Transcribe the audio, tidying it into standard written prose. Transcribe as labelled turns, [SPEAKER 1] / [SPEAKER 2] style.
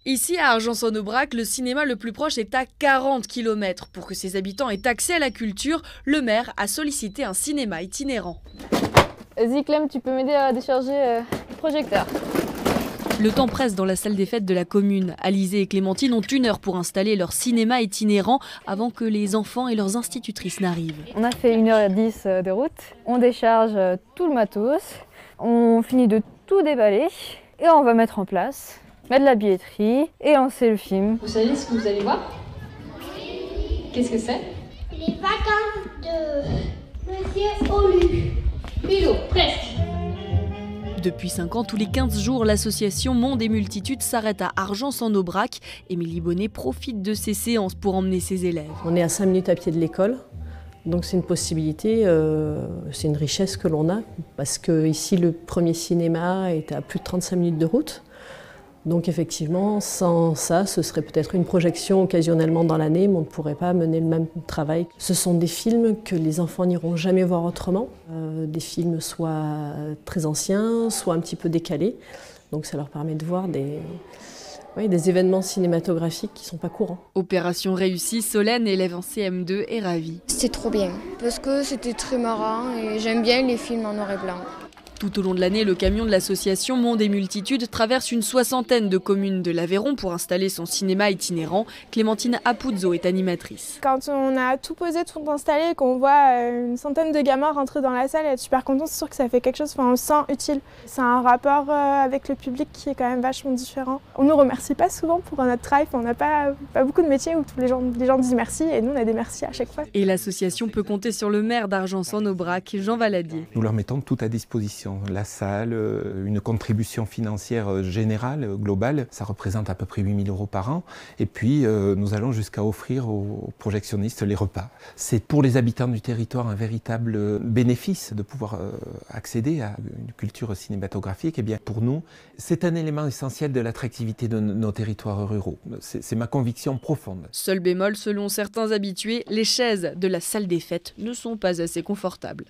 [SPEAKER 1] Ici, à Argenson-Aubrac, le cinéma le plus proche est à 40 km. Pour que ses habitants aient accès à la culture, le maire a sollicité un cinéma itinérant.
[SPEAKER 2] Vas-y Clem, tu peux m'aider à décharger le projecteur.
[SPEAKER 1] Le temps presse dans la salle des fêtes de la commune. Alizée et Clémentine ont 1 heure pour installer leur cinéma itinérant avant que les enfants et leurs institutrices n'arrivent.
[SPEAKER 2] On a fait 1h10 de route. On décharge tout le matos. On finit de tout déballer et on va mettre en place. Mettre la billetterie et lancer le film.
[SPEAKER 3] Vous savez ce que vous allez voir? Qu'est-ce que c'est?
[SPEAKER 4] Les vacances de Monsieur Olu.
[SPEAKER 3] Hulot, presque.
[SPEAKER 1] Depuis 5 ans, tous les 15 jours, l'association Monde et Multitudes s'arrête à Argenson-Aubrac. Émilie Bonnet profite de ces séances pour emmener ses élèves.
[SPEAKER 5] On est à 5 minutes à pied de l'école, donc c'est une possibilité, c'est une richesse que l'on a, parce que ici le premier cinéma est à plus de 35 minutes de route. Donc effectivement, sans ça, ce serait peut-être une projection occasionnellement dans l'année, mais on ne pourrait pas mener le même travail. Ce sont des films que les enfants n'iront jamais voir autrement, des films soit très anciens, soit un petit peu décalés. Donc ça leur permet de voir des événements cinématographiques qui ne sont pas courants.
[SPEAKER 1] Opération réussie, Solène, élève en CM2, est ravie.
[SPEAKER 6] C'était trop bien, parce que c'était très marrant et j'aime bien les films en noir et blanc.
[SPEAKER 1] Tout au long de l'année, le camion de l'association Monde et Multitudes traverse une 60aine de communes de l'Aveyron pour installer son cinéma itinérant. Clémentine Apuzzo est animatrice.
[SPEAKER 7] Quand on a tout posé, tout installé et qu'on voit une centaine de gamins rentrer dans la salle et être super contents, c'est sûr que ça fait quelque chose, on se sent utile. C'est un rapport avec le public qui est quand même vachement différent. On ne nous remercie pas souvent pour notre travail, on n'a pas beaucoup de métiers où les gens disent merci et nous on a des merci à chaque fois.
[SPEAKER 1] Et l'association peut compter sur le maire d'Argenson-Aubrac, Jean Valadier.
[SPEAKER 8] Nous leur mettons tout à disposition. La salle, une contribution financière générale, globale, ça représente à peu près 8 000 € par an. Et puis, nous allons jusqu'à offrir aux projectionnistes les repas. C'est pour les habitants du territoire un véritable bénéfice de pouvoir accéder à une culture cinématographique. Et bien, pour nous, c'est un élément essentiel de l'attractivité de nos territoires ruraux. C'est ma conviction profonde.
[SPEAKER 1] Seul bémol, selon certains habitués, les chaises de la salle des fêtes ne sont pas assez confortables.